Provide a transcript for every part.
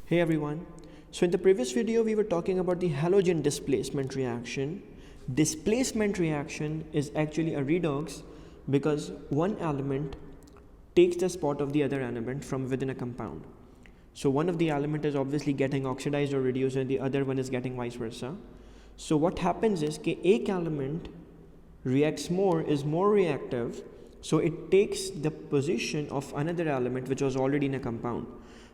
Hey everyone. So in the previous video we were talking about the halogen displacement reaction. Displacement reaction is actually a redox because one element takes the spot of the other element from within a compound. So one of the element is obviously getting oxidized or reduced and the other one is getting vice versa. So what happens is that एक element reacts more, is more reactive, so it takes the position of another element which was already in a compound.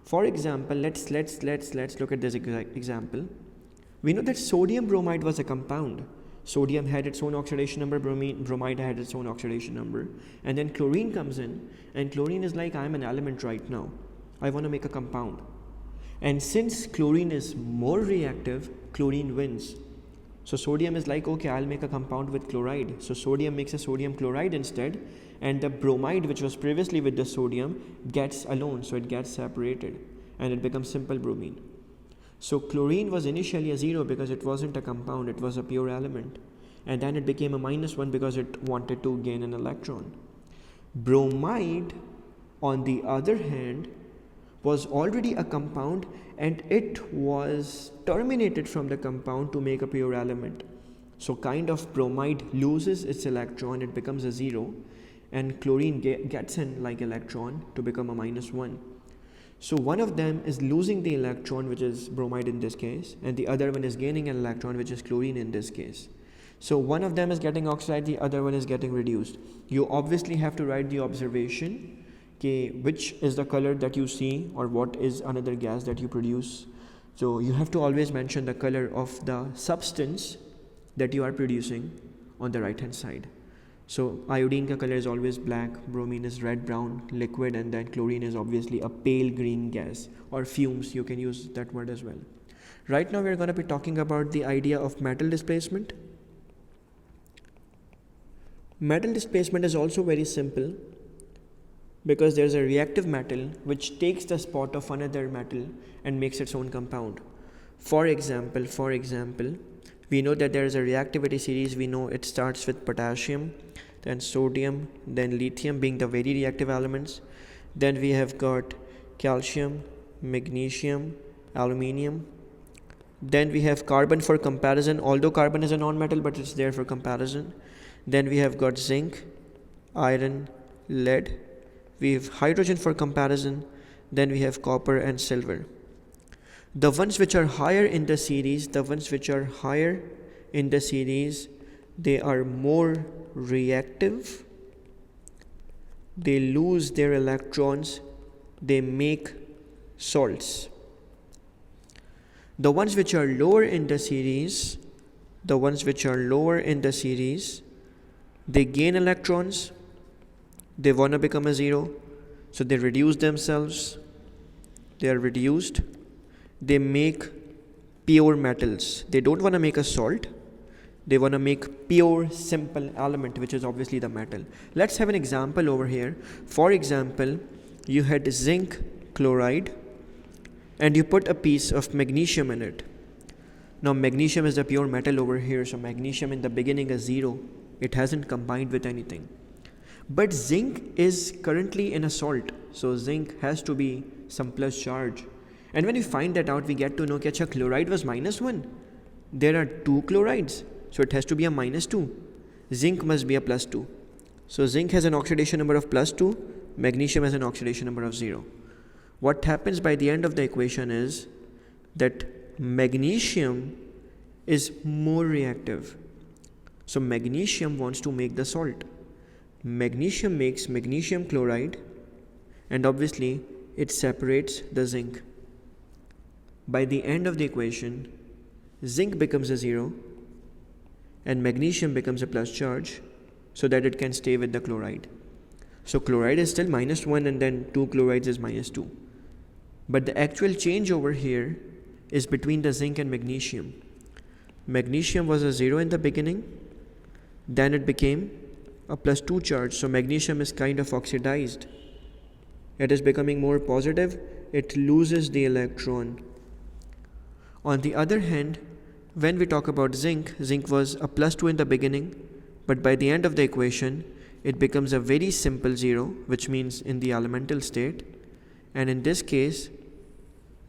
For example, let's look at this example. We know that sodium bromide was a compound. Sodium had its own oxidation number, bromide had its own oxidation number, and then chlorine comes in, and chlorine is like, I'm an element right now, I want to make a compound. And since chlorine is more reactive, chlorine wins. So sodium is like, okay, I'll make a compound with chloride. So sodium makes a sodium chloride instead, and the bromide which was previously with the sodium gets alone, so it gets separated and it becomes simple bromine. So chlorine was initially a 0 because it wasn't a compound, it was a pure element, and then it became a -1 because it wanted to gain an electron. Bromide, on the other hand, was already a compound and it was terminated from the compound to make a pure element. So kind of bromide loses its electron, it becomes a 0, and chlorine gets in like electron to become a -1. So one of them is losing the electron, which is bromide in this case, and the other one is gaining an electron, which is chlorine in this case. So one of them is getting oxidized, the other one is getting reduced. You obviously have to write the observation, which is the color that you see or what is another gas that you produce. So you have to always mention the color of the substance that you are producing on the right hand side. So iodine ka color is always black, bromine is red brown liquid, and then chlorine is obviously a pale green gas, or fumes, you can use that word as well. Right now we are going to be talking about the idea of metal displacement. Metal displacement is also very simple because there's a reactive metal which takes the spot of another metal and makes its own compound. For example, we know that there is a reactivity series. We know it starts with potassium, then sodium, then lithium being the very reactive elements. Then we have got calcium, magnesium, aluminium. Then we have carbon for comparison, although carbon is a non-metal, but it's there for comparison. Then we have got zinc, iron, lead. We have hydrogen for comparison. Then we have copper and silver. The ones which are higher in the series, they are more reactive. They lose their electrons. They make salts. The ones which are lower in the series, they gain electrons. They want to become a 0, so they reduce themselves. They are reduced. They make pure metals. They don't want to make a salt. They want to make pure simple element, which is obviously the metal. Let's have an example over here. For example, you had zinc chloride and you put a piece of magnesium in it. Now magnesium is the pure metal over here, so magnesium in the beginning is 0. It hasn't combined with anything. But zinc is currently in a salt, so zinc has to be some plus charge. And when we find that out, we get to know that chloride was -1. There are 2 chlorides, so it has to be a -2. Zinc must be a +2. So zinc has an oxidation number of +2, magnesium has an oxidation number of 0. What happens by the end of the equation is that magnesium is more reactive. So magnesium wants to make the salt. Magnesium makes magnesium chloride, and obviously it separates the zinc. By the end of the equation, zinc becomes a 0 and magnesium becomes a plus charge so that it can stay with the chloride. So chloride is still -1 and then 2 chlorides is -2. But the actual change over here is between the zinc and magnesium. Magnesium was a 0 in the beginning, then it became a +2 charge, so magnesium is kind of oxidized. It is becoming more positive, it loses the electron. On the other hand, when we talk about zinc was a +2 in the beginning, but by the end of the equation, it becomes a very simple 0, which means in the elemental state, and in this case,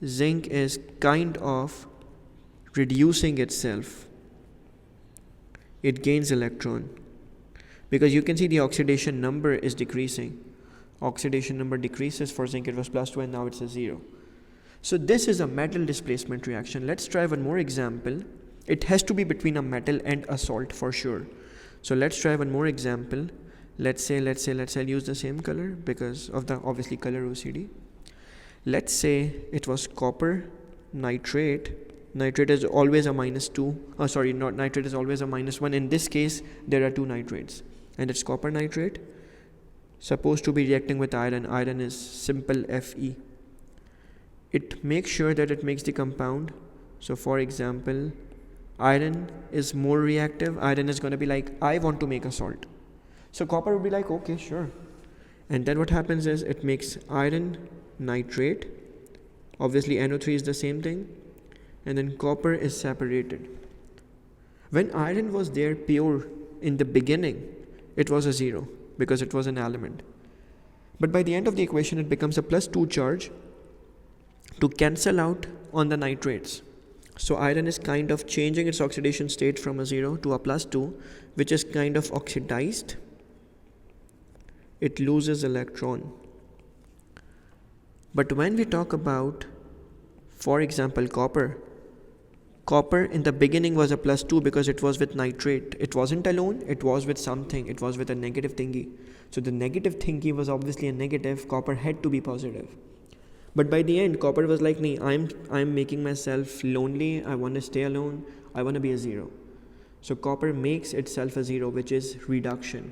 zinc is kind of reducing itself. It gains electron because you can see the oxidation number is decreasing. Oxidation number decreases. For zinc it was +2 and now it's a 0. So this is a metal displacement reaction. Let's try one more example. It has to be between a metal and a salt for sure. So let's try one more example. Let's say I'll use the same color because of the obviously color OCD. Let's say it was copper nitrate. Nitrate is always a -2. Nitrate is always a -1. In this case, there are two nitrates, and it's copper nitrate, supposed to be reacting with iron. Iron is simple Fe. It makes sure that it makes the compound. So for example, iron is more reactive. Iron is going to be like, I want to make a salt. So copper would be like, okay, sure. And then what happens is it makes iron nitrate. Obviously NO3 is the same thing. And then copper is separated. When iron was there pure in the beginning, it was a 0 because it was an element. But by the end of the equation, it becomes a +2 charge to cancel out on the nitrates. So iron is kind of changing its oxidation state from a 0 to a +2, which is kind of oxidized. It loses electron. But when we talk about, for example, copper in the beginning was a +2 because it was with nitrate. It wasn't alone, it was with something, it was with a negative thingy. So the negative thingy was obviously a negative, copper had to be positive. But by the end, copper was like, nee, I'm making myself lonely, I want to stay alone, I want to be a 0. So copper makes itself a 0, which is reduction.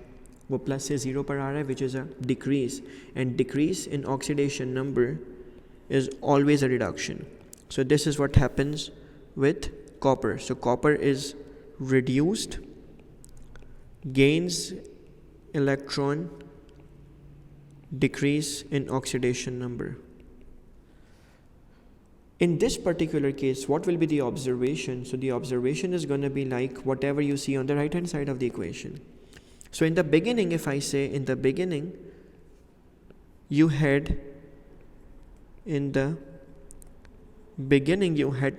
वो plus से 0 पर आ रहा है, which is a decrease. And decrease in oxidation number is always a reduction. So this is what happens with copper. So copper is reduced, gains electron, decrease in oxidation number. In this particular case, what will be the observation? So the observation is going to be like whatever you see on the right hand side of the equation. So in the beginning, if I say in the beginning, you had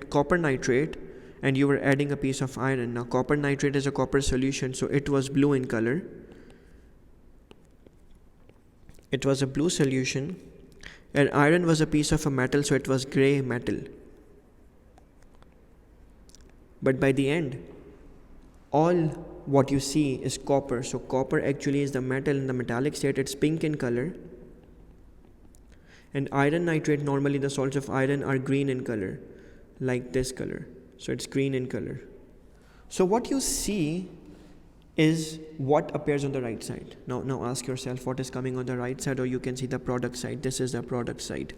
copper nitrate and you were adding a piece of iron. Now copper nitrate is a copper solution, so it was blue in color. It was a blue solution, and iron was a piece of a metal, so it was gray metal. But by the end, all what you see is copper. So copper actually is the metal. In the metallic state, it's pink in color. And iron nitrate, normally the salts of iron are green in color, like this color. So it's green in color. So what you see is what appears on the right side. Now ask yourself what is coming on the right side, or you can see the product side. This is the product side.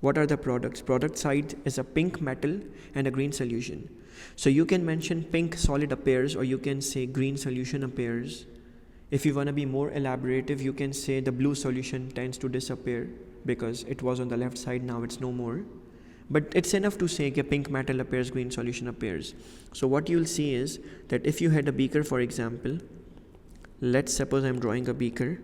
What are the products? Product side is a pink metal and a green solution. So you can mention pink solid appears, or you can say green solution appears. If you want to be more elaborative, you can say the blue solution tends to disappear because it was on the left side, now it's no more. But it's enough to say that pink metal appears, green solution appears. So what you'll see is that if you had a beaker, for example, let's suppose I'm drawing a beaker.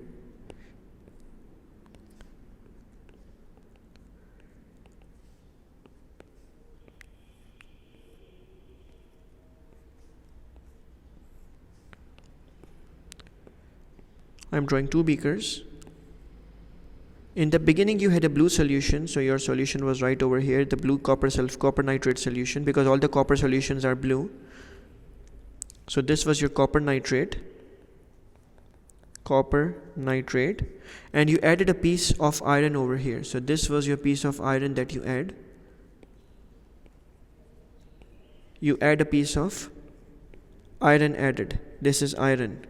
I'm drawing two beakers. In the beginning you had a blue solution, so your solution was right over here, the blue copper nitrate solution, because all the copper solutions are blue. So this was your copper nitrate, and you added a piece of iron over here. So this was your piece of iron that you add. You add a piece of iron added. This is iron.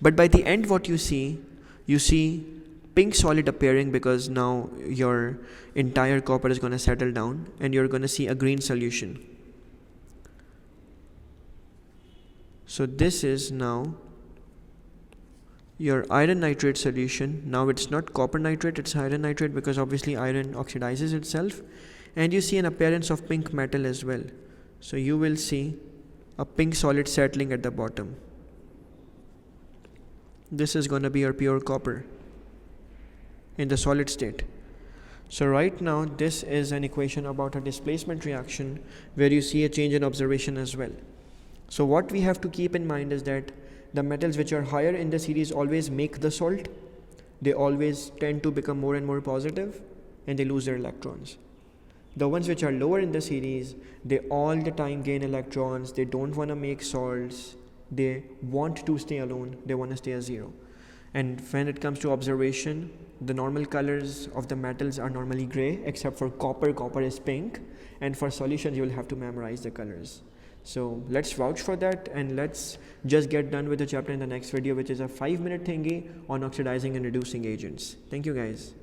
But by the end what you see pink solid appearing, because now your entire copper is going to settle down and you're going to see a green solution. So this is now your iron nitrate solution. Now it's not copper nitrate, it's iron nitrate, because obviously iron oxidizes itself, and you see an appearance of pink metal as well. So you will see a pink solid settling at the bottom. This is going to be your pure copper in the solid state. So right now, this is an equation about a displacement reaction where you see a change in observation as well. So what we have to keep in mind is that the metals which are higher in the series always make the salt. They always tend to become more and more positive and they lose their electrons. The ones which are lower in the series, they all the time gain electrons. They don't want to make salts. They want to stay alone. They want to stay at zero. And when it comes to observation, the normal colors of the metals are normally gray, except for copper. Copper is pink. And for solutions, you will have to memorize the colors. So let's vouch for that, and let's just get done with the chapter in the next video, which is a 5-minute thingy on oxidizing and reducing agents. Thank you guys.